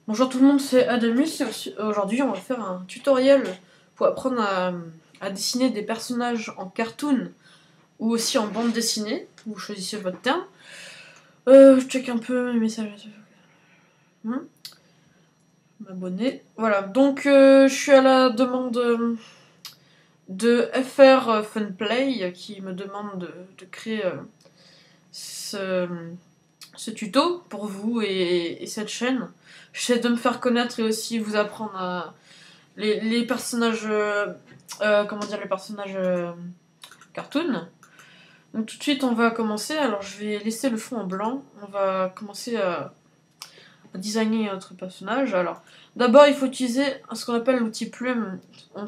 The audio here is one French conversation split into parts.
Bonjour tout le monde, c'est Adamus et aujourd'hui on va faire un tutoriel pour apprendre à dessiner des personnages en cartoon ou aussi en bande dessinée. Vous choisissez votre terme. Je check un peu mes messages. M'abonner. Voilà, donc je suis à la demande de FR Funplay qui me demande de créer ce, ce tuto pour vous et cette chaîne. J'essaie de me faire connaître et aussi vous apprendre à les personnages comment dire les personnages cartoon. Donc tout de suite on va commencer. Alors je vais laisser le fond en blanc. On va commencer à designer notre personnage. Alors d'abord il faut utiliser ce qu'on appelle l'outil plume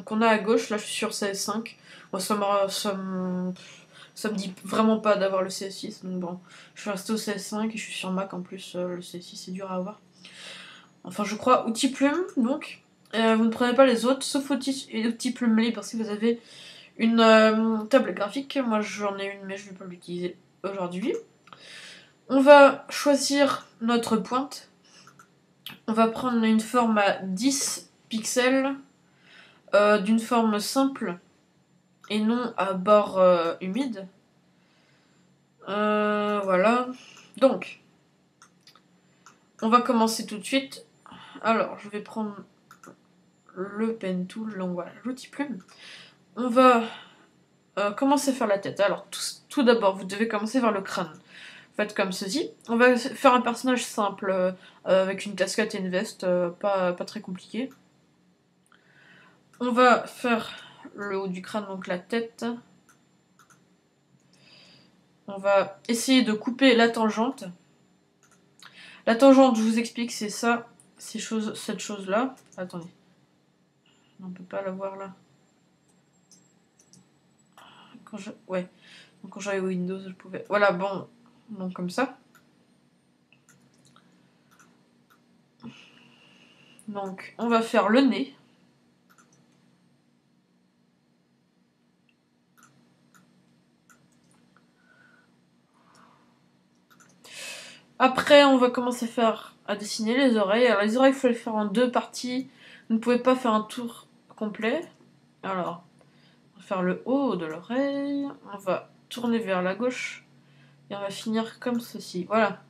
qu'on a à gauche. Là je suis sur CS5. Moi ça me dit vraiment pas d'avoir le CS6. Donc bon, je suis resté au CS5 et je suis sur Mac en plus. Le CS6 c'est dur à avoir. Enfin je crois outil plume donc. Vous ne prenez pas les autres, sauf outil Plumly, parce que vous avez une table graphique. Moi j'en ai une, mais je ne vais pas l'utiliser aujourd'hui. On va choisir notre pointe. On va prendre une forme à 10 pixels, d'une forme simple et non à bord humide. Voilà. Donc, on va commencer tout de suite. Alors, je vais prendre le pen tool, donc voilà, l'outil plume. On va commencer à faire la tête. Alors, tout d'abord, vous devez commencer vers le crâne. Faites comme ceci. On va faire un personnage simple, avec une casquette et une veste, pas très compliqué. On va faire le haut du crâne, donc la tête. On va essayer de couper la tangente. La tangente, je vous explique, c'est ça, cette chose-là. Attendez. On peut pas la voir là. Ouais. Donc quand j'avais Windows, je pouvais. Voilà, bon. Donc comme ça. Donc on va faire le nez. Après, on va commencer à dessiner les oreilles. Alors les oreilles, il faut les faire en deux parties. Vous ne pouvez pas faire un tour complet. Alors, on va faire le haut de l'oreille. On va tourner vers la gauche. Et on va finir comme ceci. Voilà.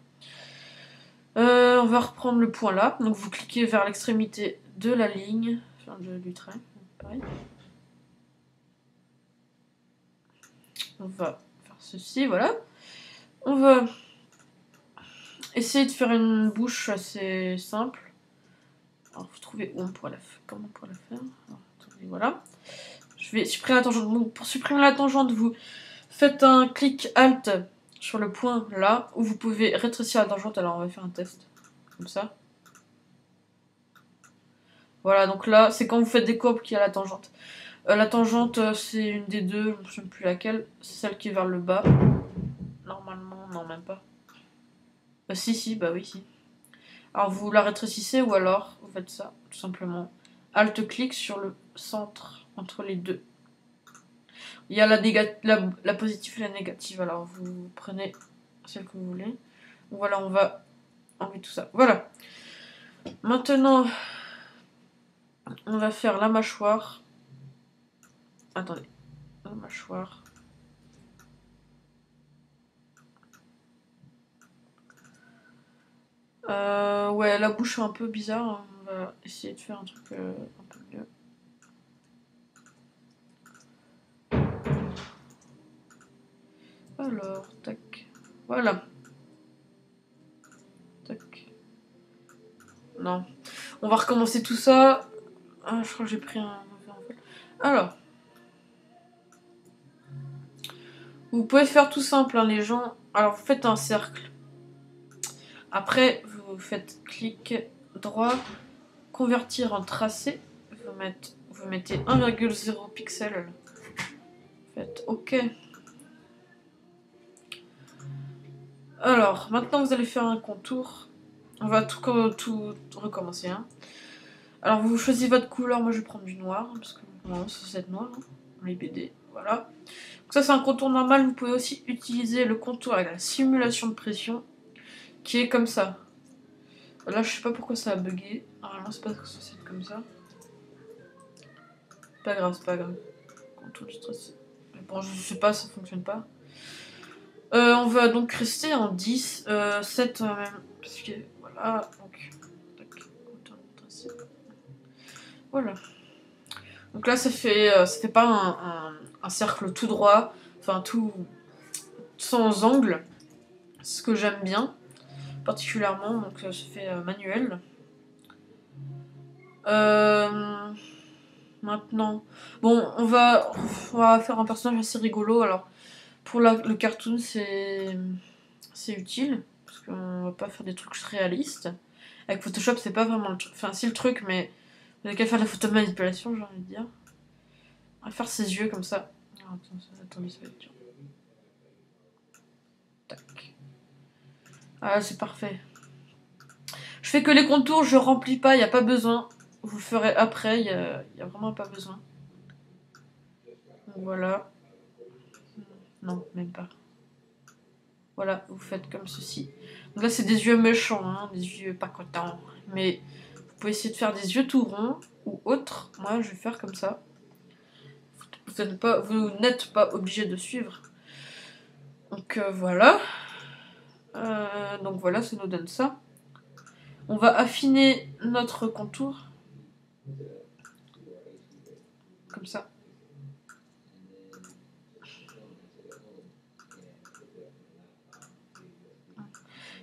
On va reprendre le point là. Donc vous cliquez vers l'extrémité de la ligne. Enfin, du trait. Pareil. On va faire ceci, voilà. On va essayer de faire une bouche assez simple. Alors vous trouvez où on pourrait la faire. Comment on pourrait la faire. Alors, attendez, voilà. Je vais supprimer la tangente. Bon, pour supprimer la tangente, vous faites un clic Alt sur le point là, où vous pouvez rétrécir la tangente. Alors on va faire un test. Comme ça. Voilà, donc là, c'est quand vous faites des courbes qu'il y a la tangente. La tangente, c'est une des deux, je ne me souviens plus laquelle. C'est celle qui est vers le bas. Normalement, non, même pas. Si, bah oui, si. Alors vous la rétrécissez ou alors vous faites ça, tout simplement. Alt-clic sur le centre entre les deux. Il y a la positive et la négative, alors vous prenez celle que vous voulez. Voilà, on va enlever tout ça. Voilà. Maintenant, on va faire la mâchoire. Attendez. La mâchoire. Ouais, la bouche est un peu bizarre. On va essayer de faire un truc un peu mieux. Alors, tac. Voilà. Tac. Non. On va recommencer tout ça. Ah, je crois que j'ai pris un mauvais envol. Alors. Vous pouvez faire tout simple, hein, les gens. Alors, vous faites un cercle. Après, vous faites clic droit, convertir en tracé. Vous mettez 1,0 pixel. Faites OK. Alors, maintenant vous allez faire un contour. On va tout recommencer. Hein. Alors, vous choisissez votre couleur. Moi, je vais prendre du noir. Parce que normalement, c'est cette noir. Hein, les BD. Voilà. Donc, ça, c'est un contour normal. Vous pouvez aussi utiliser le contour avec la simulation de pression. Qui est comme ça. Là, je sais pas pourquoi ça a bugué. Normalement, c'est pas censé être comme ça. Pas grave, c'est pas grave. Contour du tracé. Mais bon, je sais pas, ça fonctionne pas. On va donc rester en 10, 7 même. Parce que voilà, donc. Tac, contour du tracé. Voilà. Donc là, ça fait pas un cercle tout droit, enfin tout sans angle, ce que j'aime bien particulièrement, donc ça se fait manuel. Maintenant, bon, on va faire un personnage assez rigolo. Alors, pour le cartoon, c'est utile, parce qu'on va pas faire des trucs réalistes. Avec Photoshop, c'est pas vraiment le truc. Enfin, c'est le truc, mais on a qu'à faire de la photo manipulation, j'ai envie de dire. On va faire ses yeux comme ça. Oh, attendez, ça va être dur. Tac. Ah, c'est parfait. Je fais que les contours, je remplis pas, il n'y a pas besoin. Vous le ferez après, il y a vraiment pas besoin. Donc voilà. Non, même pas. Voilà, vous faites comme ceci. Donc là, c'est des yeux méchants, hein, des yeux pas contents. Mais vous pouvez essayer de faire des yeux tout ronds ou autres. Moi, je vais faire comme ça. Vous n'êtes pas obligé de suivre. Donc voilà. Donc voilà, ça nous donne ça. On va affiner notre contour. Comme ça.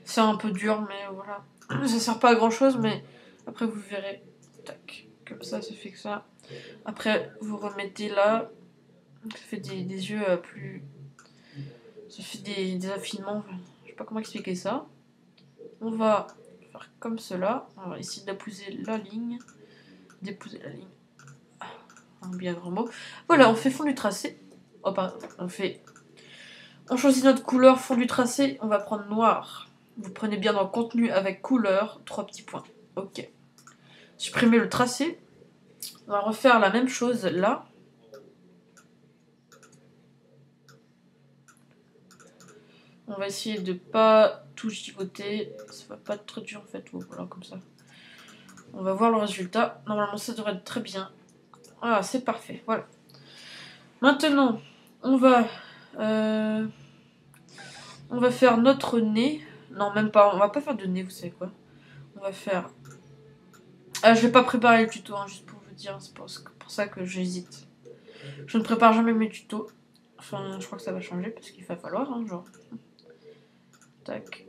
C'est un peu dur, mais voilà. Ça sert pas à grand chose, mais après vous verrez. Tac. Comme ça fait que ça. Après, vous remettez là. Ça fait des yeux plus. Ça fait des affinements. Je sais pas comment expliquer ça. On va faire comme cela. On va essayer d'épouser la ligne. D'épouser la ligne. Un bien grand mot. Voilà, on fait fond du tracé. Oh, pardon. On choisit notre couleur fond du tracé. On va prendre noir. Vous prenez bien dans contenu avec couleur. 3 petits points. Ok. Supprimer le tracé. On va refaire la même chose là. On va essayer de pas tout gigoter. Ça va pas être très dur en fait. Voilà, comme ça. On va voir le résultat. Normalement, ça devrait être très bien. Ah, c'est parfait. Voilà. Maintenant, on va faire notre nez. Non, même pas. On va pas faire de nez, vous savez quoi. On va faire... Ah, je vais pas préparer le tuto, hein, juste pour vous dire. C'est pour ça que j'hésite. Je ne prépare jamais mes tutos. Enfin, je crois que ça va changer parce qu'il va falloir, hein, genre. Tac.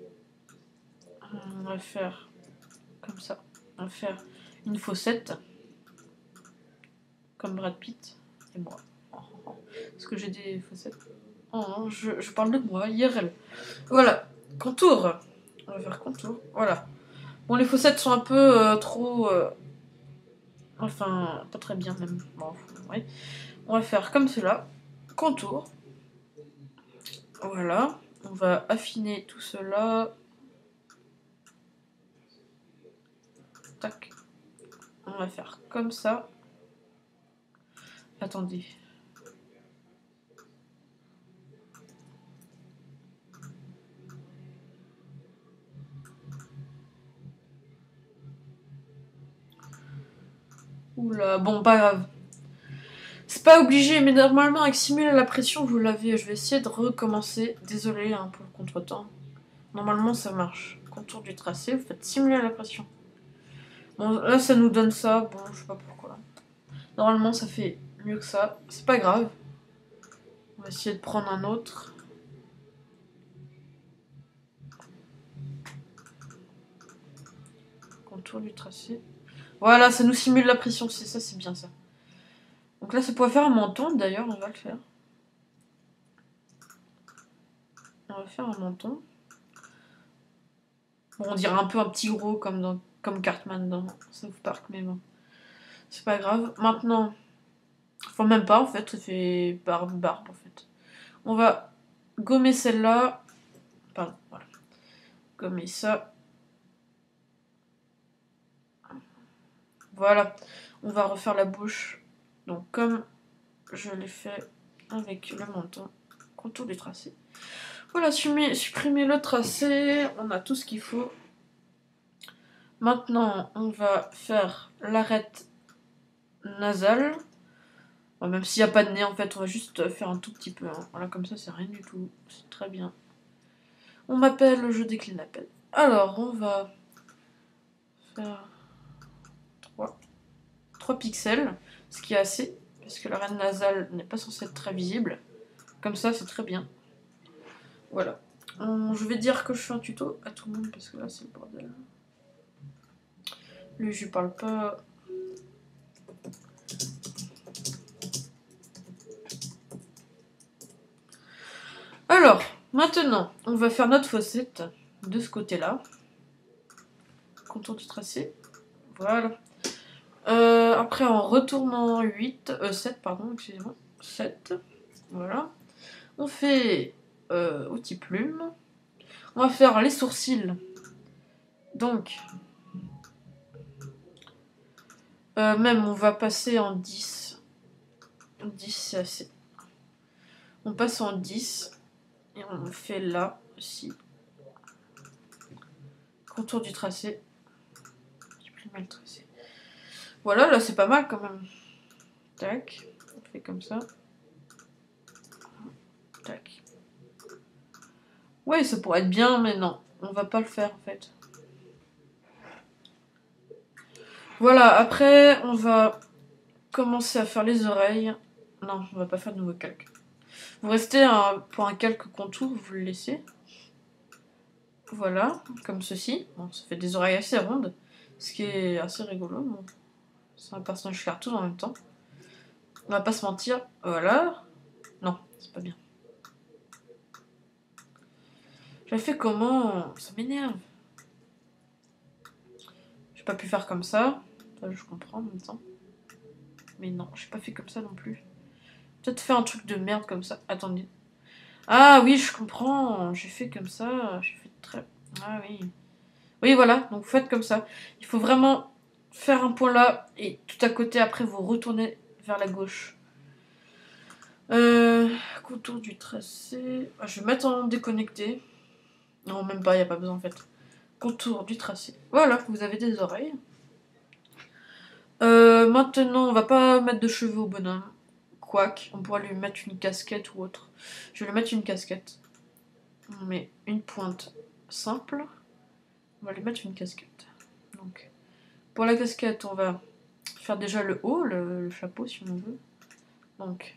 On va faire comme ça. On va faire une fossette. Comme Brad Pitt et moi. Est-ce que j'ai des fossettes? Oh, je parle de moi, IRL. Voilà. Contour. On va faire contour. Voilà. Bon, les fossettes sont un peu trop... enfin, pas très bien même. Bon, ouais. On va faire comme cela. Contour. Voilà. On va affiner tout cela. Tac. On va faire comme ça. Attendez. Oula, bon, pas grave. C'est pas obligé, mais normalement, avec simuler la pression, vous l'avez. Je vais essayer de recommencer. Désolé hein, pour le contretemps. Normalement, ça marche. Contour du tracé, vous faites simuler la pression. Bon, là, ça nous donne ça. Bon, je sais pas pourquoi. Normalement, ça fait mieux que ça. C'est pas grave. On va essayer de prendre un autre. Contour du tracé. Voilà, ça nous simule la pression. C'est ça, c'est bien ça. Donc là, ça pourrait faire un menton. D'ailleurs, on va le faire. On va faire un menton. Bon, on dirait un peu un petit gros comme Cartman dans South Park, mais bon. C'est pas grave. Maintenant, enfin même pas en fait, ça fait barbe en fait. On va gommer celle-là. Pardon, voilà. Gommer ça. Voilà. On va refaire la bouche. Donc comme je l'ai fait avec le menton. Contour du tracé. Voilà, supprimer le tracé. On a tout ce qu'il faut. Maintenant, on va faire l'arête nasale. Bon, même s'il n'y a pas de nez, en fait, on va juste faire un tout petit peu. Hein. Voilà, comme ça, c'est rien du tout. C'est très bien. On m'appelle, je décline l'appel. Alors, on va faire 3 pixels, ce qui est assez, parce que l'arête nasale n'est pas censée être très visible. Comme ça, c'est très bien. Voilà. Je vais dire que je fais un tuto à tout le monde, parce que là, c'est le bordel. Lui, je lui parle pas. Alors, maintenant, on va faire notre fossette de ce côté-là. Contour du tracé. Voilà. Après, en retournant 7, pardon, excusez-moi. 7. Voilà. On fait outil plume. On va faire les sourcils. Donc, même, on va passer en 10. 10, c'est assez. On passe en 10. Et on fait là aussi. Contour du tracé. J'ai plus mal tracé. Voilà, là c'est pas mal quand même. Tac. On fait comme ça. Tac. Ouais, ça pourrait être bien, mais non. On va pas le faire en fait. Voilà, après on va commencer à faire les oreilles. Non, on va pas faire de nouveau calque. Vous restez pour un calque contour, vous le laissez. Voilà, comme ceci. Bon, ça fait des oreilles assez rondes, ce qui est assez rigolo. Bon, c'est un personnage cartoon en même temps. On va pas se mentir. Voilà. Non, c'est pas bien. J'avais fait comment? Ça m'énerve. J'ai pas pu faire comme ça. Ça, je comprends en même temps. Mais non, j'ai pas fait comme ça non plus. Peut-être faire un truc de merde comme ça. Attendez. Ah oui, je comprends. J'ai fait comme ça. J'ai fait très... Ah oui. Oui, voilà. Donc vous faites comme ça. Il faut vraiment faire un point là. Et tout à côté, après, vous retournez vers la gauche. Contour du tracé. Ah, je vais mettre en déconnecté. Non, même pas, il n'y a pas besoin en fait. Contour du tracé. Voilà, vous avez des oreilles. Maintenant, on va pas mettre de cheveux au bonhomme. Quoique, on pourra lui mettre une casquette ou autre. Je vais lui mettre une casquette. On met une pointe simple. On va lui mettre une casquette. Donc, pour la casquette, on va faire déjà le haut, le chapeau si on veut. Donc,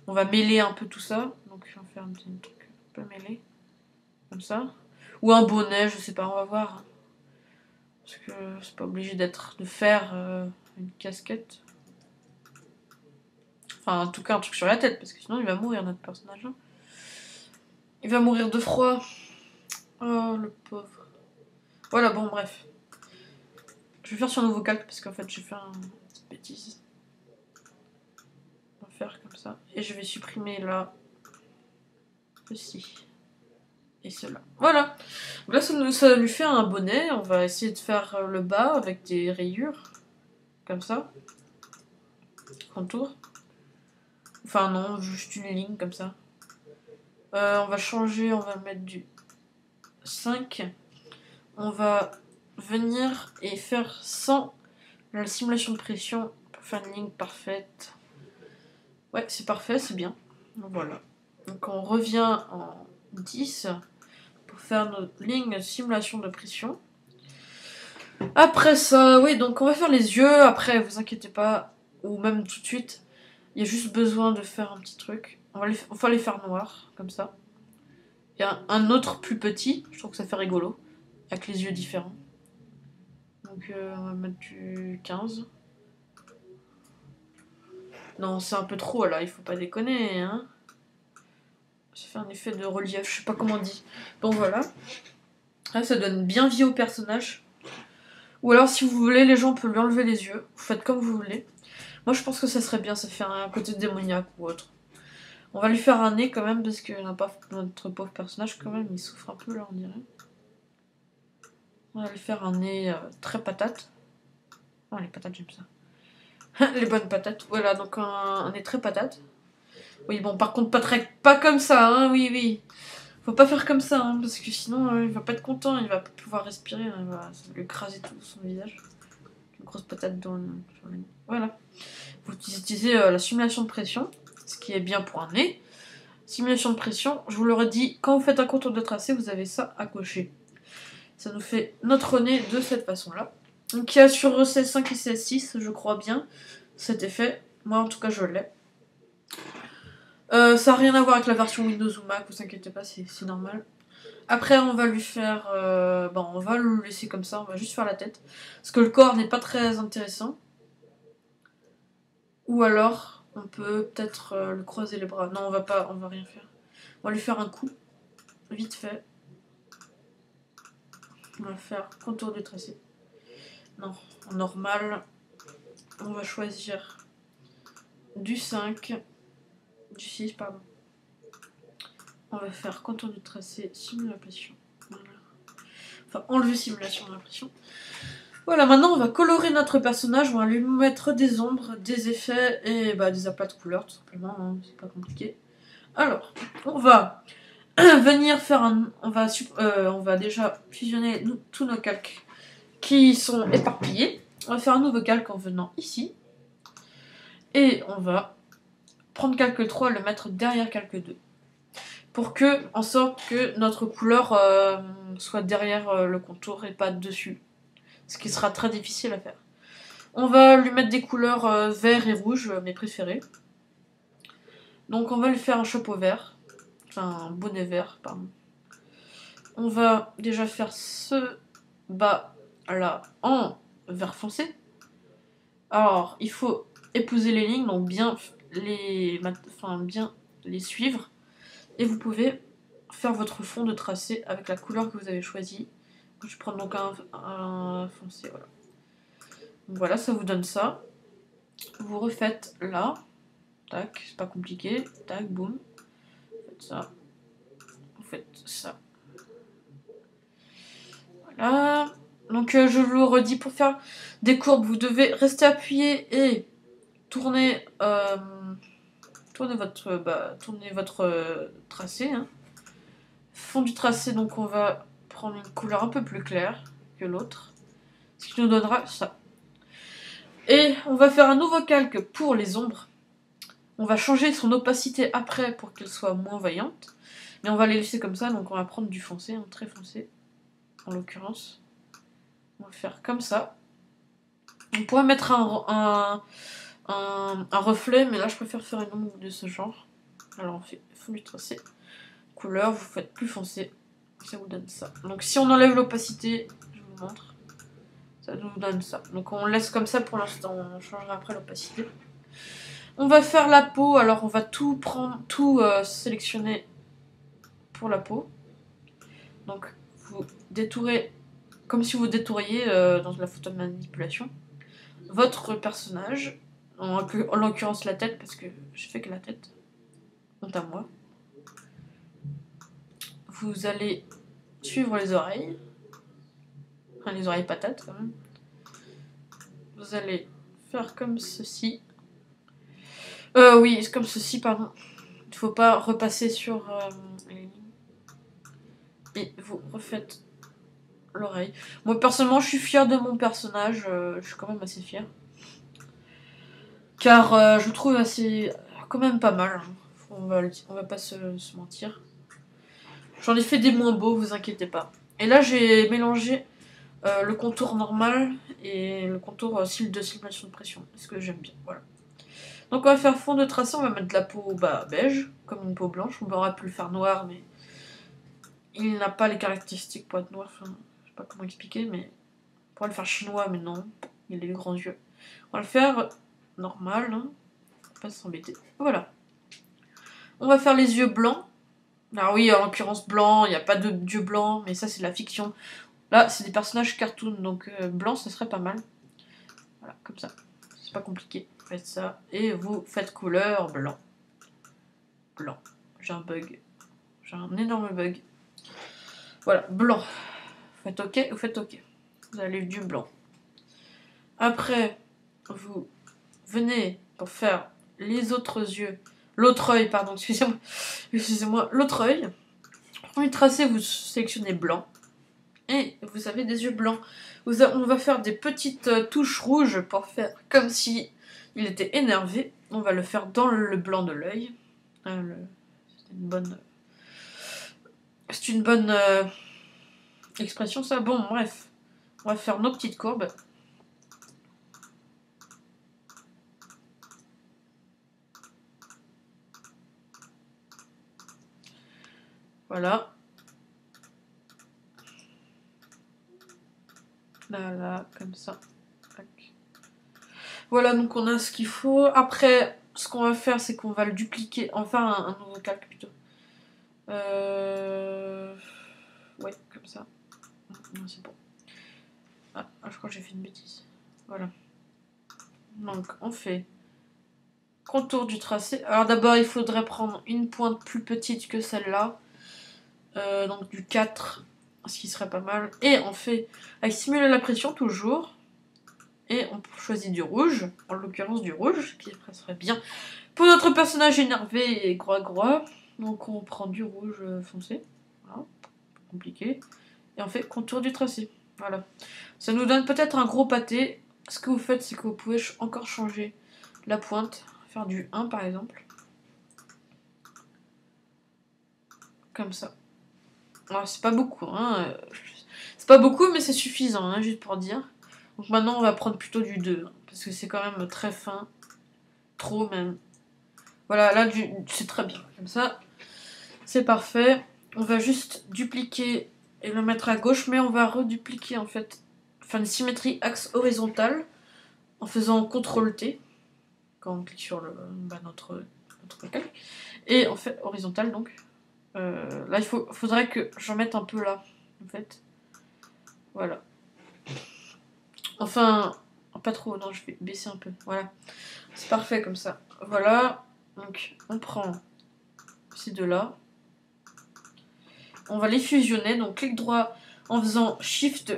on va mêler un peu tout ça. Donc, je vais faire un petit truc un peu mêlé. Comme ça. Ou un bonnet, je sais pas, on va voir. Parce que c'est pas obligé de faire une casquette. Enfin, en tout cas, un truc sur la tête, parce que sinon il va mourir, notre personnage. Hein. Il va mourir de froid. Oh, le pauvre. Voilà, bon, bref. Je vais faire sur un nouveau calque, parce qu'en fait, j'ai fait une petite bêtise. On va faire comme ça. Et je vais supprimer là. Ceci. Et cela. Voilà. Donc là, ça lui fait un bonnet. On va essayer de faire le bas avec des rayures. Comme ça. Contour. Enfin non, juste une ligne comme ça. On va changer, on va mettre du 5. On va venir et faire sans la simulation de pression pour faire une ligne parfaite. Ouais, c'est parfait, c'est bien. Donc voilà. Donc on revient en 10 pour faire notre ligne de simulation de pression. Après ça, oui, donc on va faire les yeux. Après, vous inquiétez pas, ou même tout de suite. Il y a juste besoin de faire un petit truc. On va les faire noirs, comme ça. Il y a un autre plus petit, je trouve que ça fait rigolo, avec les yeux différents. Donc on va mettre du 15. Non, c'est un peu trop là, il faut pas déconner, hein. Ça fait un effet de relief, je sais pas comment on dit. Bon voilà. Là, ça donne bien vie au personnage. Ou alors si vous voulez, les gens peuvent lui enlever les yeux. Vous faites comme vous voulez. Moi je pense que ça serait bien, ça fait un côté démoniaque ou autre. On va lui faire un nez quand même, parce que notre pauvre personnage quand même, il souffre un peu là on dirait. On va lui faire un nez très patate. Oh les patates j'aime ça. Les bonnes patates. Voilà, donc un nez très patate. Oui bon par contre pas comme ça, hein, oui. Faut pas faire comme ça, hein, parce que sinon il va pas être content, il va pas pouvoir respirer, hein, ça va lui écraser tout son visage. Une grosse patate dans le... Voilà. Vous utilisez la simulation de pression, ce qui est bien pour un nez. Simulation de pression, je vous l'aurais dit, quand vous faites un contour de tracé, vous avez ça à cocher. Ça nous fait notre nez de cette façon-là. Donc il y a sur CS5 et CS6, je crois bien, cet effet. Moi en tout cas je l'ai. Ça n'a rien à voir avec la version Windows ou Mac, vous inquiétez pas, c'est normal. Après on va lui faire... bon, on va le laisser comme ça, on va juste faire la tête. Parce que le corps n'est pas très intéressant. Ou alors, on peut peut-être le croiser les bras. Non, on va rien faire. On va lui faire un coup, vite fait. On va faire contour du tracé. Non, en normal, on va choisir du 5, du 6, pardon. On va faire contour du tracé, simulation. Voilà. Enfin, enlever simulation d'impression. Voilà, maintenant on va colorer notre personnage, on va lui mettre des ombres, des effets et des aplats de couleurs, tout simplement, hein, c'est pas compliqué. Alors, on va venir faire un... On va déjà fusionner tous nos calques qui sont éparpillés. On va faire un nouveau calque en venant ici. Et on va prendre calque 3 et le mettre derrière calque 2. Pour que, en sorte que notre couleur soit derrière le contour et pas dessus. Ce qui sera très difficile à faire. On va lui mettre des couleurs vert et rouge, mes préférées. Donc on va lui faire un chapeau vert. Enfin, un bonnet vert, pardon. On va déjà faire ce bas là en vert foncé. Alors, il faut épouser les lignes, donc bien les suivre. Et vous pouvez faire votre fond de tracé avec la couleur que vous avez choisie. Je prends donc un foncé, voilà. Donc voilà, ça vous donne ça. Vous refaites là. Tac, c'est pas compliqué. Tac, boum. Vous faites ça. Vous faites ça. Voilà. Donc je vous le redis, pour faire des courbes, vous devez rester appuyé et tourner, tourner votre tracé. Hein. Fond du tracé, donc on va prendre une couleur un peu plus claire que l'autre. Ce qui nous donnera ça. Et on va faire un nouveau calque pour les ombres. On va changer son opacité après pour qu'elle soit moins vaillante. Mais on va les laisser comme ça, donc on va prendre du foncé, un très foncé, en l'occurrence. On va faire comme ça. On pourrait mettre un reflet, mais là je préfère faire une ombre de ce genre. Alors on fait fond du tracé, couleur, vous faites plus foncé, ça vous donne ça. Donc si on enlève l'opacité, je vous montre, ça nous donne ça. Donc on laisse comme ça pour l'instant, on changera après l'opacité. On va faire la peau, alors on va tout prendre, sélectionner pour la peau. Donc vous détourez, comme si vous détouriez dans la photo de manipulation, votre personnage, en l'occurrence la tête, parce que je fais que la tête, honte à moi. Vous allez suivre les oreilles, enfin les oreilles patates quand même. Vous allez faire comme ceci. Oui, comme ceci, pardon. Il ne faut pas repasser sur les lignes. Et vous refaites l'oreille. Moi personnellement, je suis fière de mon personnage, je suis quand même assez fière. Car je trouve assez, quand même pas mal. Hein. On va pas se mentir. J'en ai fait des moins beaux, vous inquiétez pas. Et là, j'ai mélangé le contour normal et le contour de simulation de pression. Ce que j'aime bien, voilà. Donc on va faire fond de tracé, on va mettre de la peau beige, comme une peau blanche. On aurait pu le faire noir, mais il n'a pas les caractéristiques pour être noir. Enfin, je sais pas comment expliquer, mais on pourrait le faire chinois, mais non. Il a les grands yeux. On va le faire normal, hein. Faut pas s'embêter. Voilà. On va faire les yeux blancs. Alors oui, en l'occurrence blanc, il n'y a pas de yeux blancs, mais ça c'est de la fiction. Là, c'est des personnages cartoon, donc blanc, ce serait pas mal. Voilà, comme ça. C'est pas compliqué. Vous faites ça, et vous faites couleur blanc. Blanc. J'ai un bug. J'ai un énorme bug. Voilà, blanc. Vous faites OK, vous faites OK. Vous avez du blanc. Après, vous venez pour faire les autres yeux. L'autre œil, pardon, excusez-moi. Excusez-moi, l'autre œil. Premier tracé, vous sélectionnez blanc. Et vous avez des yeux blancs. On va faire des petites touches rouges pour faire comme si il était énervé. On va le faire dans le blanc de l'œil. C'est une bonne expression ça. Bon, bref. On va faire nos petites courbes. Voilà. Là, comme ça. Tac. Voilà, donc on a ce qu'il faut. Après, ce qu'on va faire, c'est qu'on va le dupliquer. Enfin, un nouveau calque plutôt. Ouais, comme ça. Non, c'est bon. Ah, je crois que j'ai fait une bêtise. Voilà. Donc, on fait contour du tracé. Alors d'abord, il faudrait prendre une pointe plus petite que celle-là. Donc du 4, ce qui serait pas mal. Et on fait avec simuler la pression toujours. Et on choisit du rouge, en l'occurrence du rouge, qui serait bien pour notre personnage énervé et groix. Donc on prend du rouge foncé. Voilà, compliqué. Et on fait contour du tracé. Voilà. Ça nous donne peut-être un gros pâté. Ce que vous faites, c'est que vous pouvez encore changer la pointe. Faire du 1 par exemple. Comme ça. Alors, c'est pas beaucoup, hein. C'est pas beaucoup, mais c'est suffisant, hein, juste pour dire. Donc maintenant, on va prendre plutôt du 2. Hein, parce que c'est quand même très fin. Trop même. Voilà, là, c'est très bien. Comme ça, c'est parfait. On va juste dupliquer et le mettre à gauche, mais on va redupliquer en fait. Enfin, une symétrie axe horizontal en faisant CTRL-T quand on clique sur notre calque. Et en fait, horizontal donc. Là, faudrait que j'en mette un peu là, en fait. Voilà. Enfin, pas trop, non, je vais baisser un peu. Voilà. C'est parfait comme ça. Voilà. Donc, on prend ces deux-là. On va les fusionner. Donc, clic droit en faisant Shift,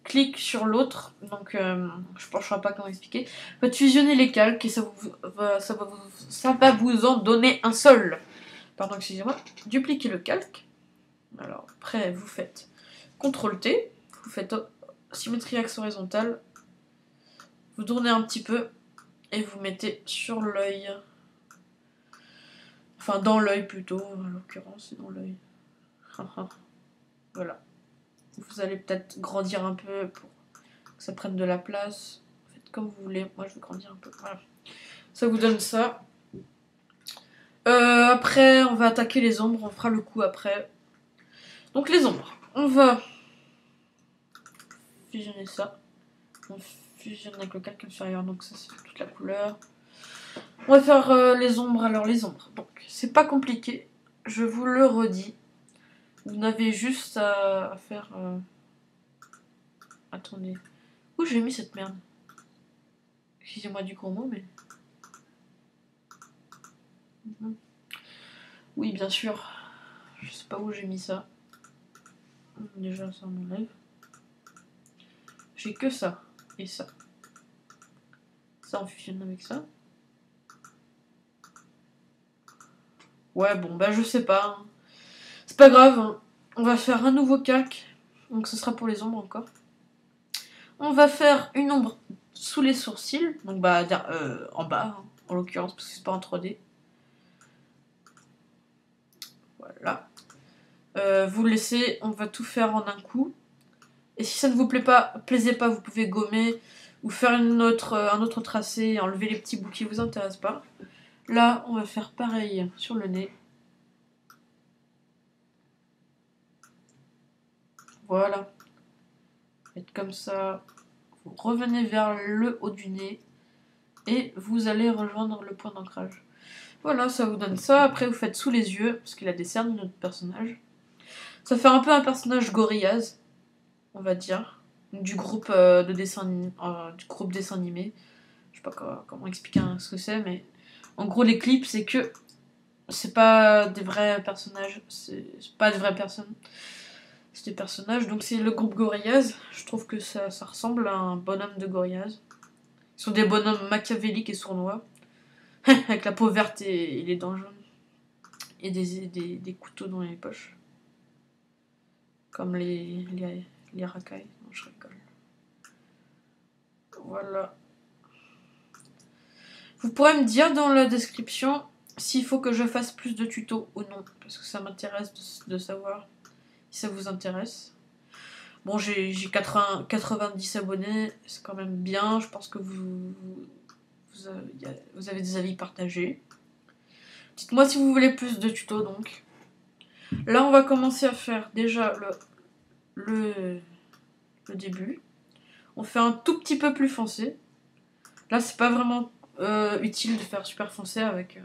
clic sur l'autre. Donc, je ne saurais pas comment expliquer. Vous faites fusionner les calques et ça va vous en donner un seul. Pardon, excusez-moi. Dupliquez le calque. Alors, après, vous faites CTRL-T. Vous faites symétrie axe horizontal. Vous tournez un petit peu et vous mettez sur l'œil. Enfin, dans l'œil plutôt, en l'occurrence, c'est dans l'œil. Voilà. Vous allez peut-être grandir un peu pour que ça prenne de la place. Faites comme vous voulez. Moi, je vais grandir un peu. Voilà. Ça vous donne ça. Après, on va attaquer les ombres. On fera le coup après. Donc, les ombres. On va fusionner ça. On fusionne avec le calque inférieur. Donc, ça, c'est toute la couleur. On va faire les ombres. Alors, les ombres. Donc, c'est pas compliqué. Je vous le redis. Vous n'avez juste à faire... Attendez. Où j'ai mis cette merde? Excusez-moi du gros mot, mais... Oui, bien sûr. Je sais pas où j'ai mis ça. Déjà, ça m'enlève. J'ai que ça. Et ça. Ça, on fusionne avec ça. Ouais, bon, bah je sais pas. Hein. C'est pas grave. Hein. On va faire un nouveau calque. Donc ce sera pour les ombres encore. On va faire une ombre sous les sourcils. Donc bah en bas, hein, en l'occurrence, parce que c'est pas en 3D. Voilà. Vous laissez, on va tout faire en un coup. Et si ça ne vous plaisait pas, vous pouvez gommer ou faire un autre tracé et enlever les petits bouts qui vous intéressent pas. Là, on va faire pareil sur le nez. Voilà. Faites comme ça. Vous revenez vers le haut du nez et vous allez rejoindre le point d'ancrage. Voilà, ça vous donne ça. Après, vous faites sous les yeux, parce qu'il a des cernes, notre personnage. Ça fait un peu un personnage Gorillaz, on va dire. Du groupe du groupe dessin animé. Je sais pas comment expliquer ce que c'est, mais en gros, les clips, c'est que c'est pas des vrais personnages, c'est pas des vraies personnes. C'est des personnages, donc c'est le groupe Gorillaz. Je trouve que ça ressemble à un bonhomme de Gorillaz. Ils sont des bonhommes machiavéliques et sournois, avec la peau verte et les dents jaunes, et des couteaux dans les poches. Comme les racailles. Non, je rigole. Voilà. Vous pourrez me dire dans la description s'il faut que je fasse plus de tutos ou non. Parce que ça m'intéresse de savoir si ça vous intéresse. Bon, j'ai 90 abonnés, c'est quand même bien. Je pense que vous avez des avis partagés. Dites-moi si vous voulez plus de tutos donc. Là, on va commencer à faire déjà le début. On fait un tout petit peu plus foncé. Là, c'est pas vraiment utile de faire super foncé avec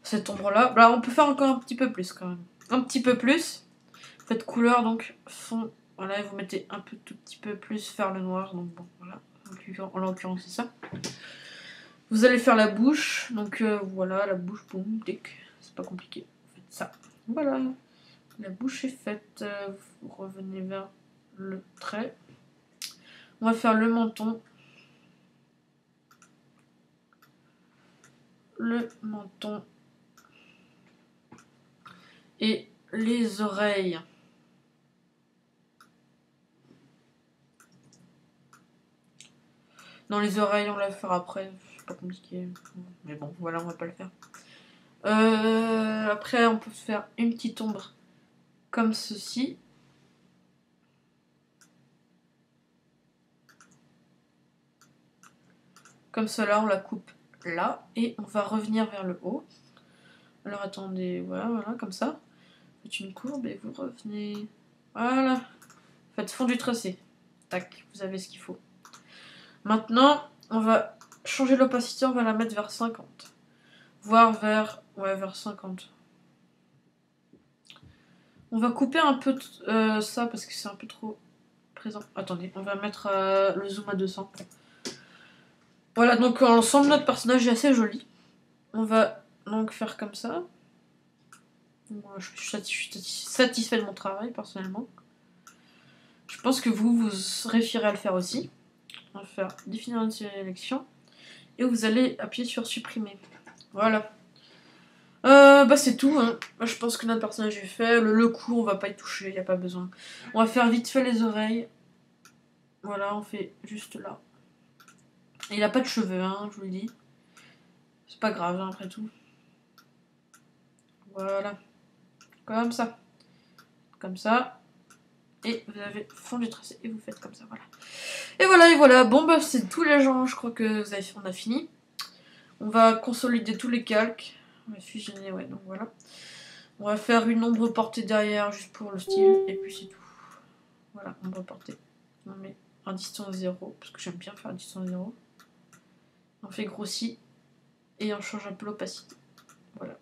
cette ombre-là. Là, on peut faire encore un petit peu plus quand même. Un petit peu plus. Faites couleur, donc fond. Voilà, et vous mettez un peu, tout petit peu plus vers le noir. Donc bon, voilà. En l'occurrence, c'est ça. Vous allez faire la bouche. Donc voilà, la bouche, boum, tic. C'est pas compliqué. Faites ça. Voilà. La bouche est faite. Vous revenez vers le trait. On va faire le menton. Le menton. Et les oreilles. Non, les oreilles, on la fera après. C'est pas compliqué. Mais bon, voilà, on va pas le faire. Après, on peut faire une petite ombre comme ceci. Comme cela, on la coupe là. Et on va revenir vers le haut. Alors attendez, voilà, comme ça. Faites une courbe et vous revenez. Voilà. Faites fond du tracé. Tac, vous avez ce qu'il faut. Maintenant, on va changer l'opacité, on va la mettre vers 50. Voire vers 50. On va couper un peu ça parce que c'est un peu trop présent. Attendez, on va mettre le zoom à 200. Voilà, donc l'ensemble de notre personnage est assez joli. On va donc faire comme ça. Moi, je suis satisfait de mon travail, personnellement. Je pense que vous réussirez à le faire aussi. On va faire définir une sélection. Et vous allez appuyer sur supprimer. Voilà. Bah c'est tout. Hein. Je pense que notre personnage est fait. Le cou, on va pas y toucher, il n'y a pas besoin. On va faire vite fait les oreilles. Voilà, on fait juste là. Et il n'a pas de cheveux, hein, je vous le dis. C'est pas grave, hein, après tout. Voilà. Comme ça. Comme ça. Et vous avez fond du tracé. Et vous faites comme ça, voilà. Et voilà. Bon, bah c'est tous les gens, je crois que on a fini. On va consolider tous les calques. On va fusionner, ouais, donc voilà. On va faire une ombre portée derrière, juste pour le style. Et puis c'est tout. Voilà, ombre portée. On met un distance 0, parce que j'aime bien faire un distance 0. On fait grossi. Et on change un peu l'opacité. Voilà.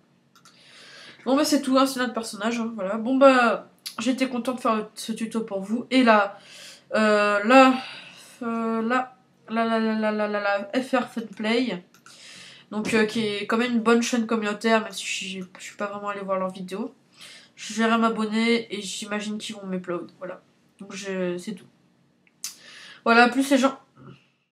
Bon bah c'est tout, hein, c'est notre personnage. Hein, voilà. Bon bah j'étais contente de faire ce tuto pour vous. Et là, la FR Funplay. Donc qui est quand même une bonne chaîne communautaire, même si je suis pas vraiment allée voir leurs vidéos. Je vais m'abonner et j'imagine qu'ils vont m'upload. Voilà. Donc c'est tout. Voilà, plus les gens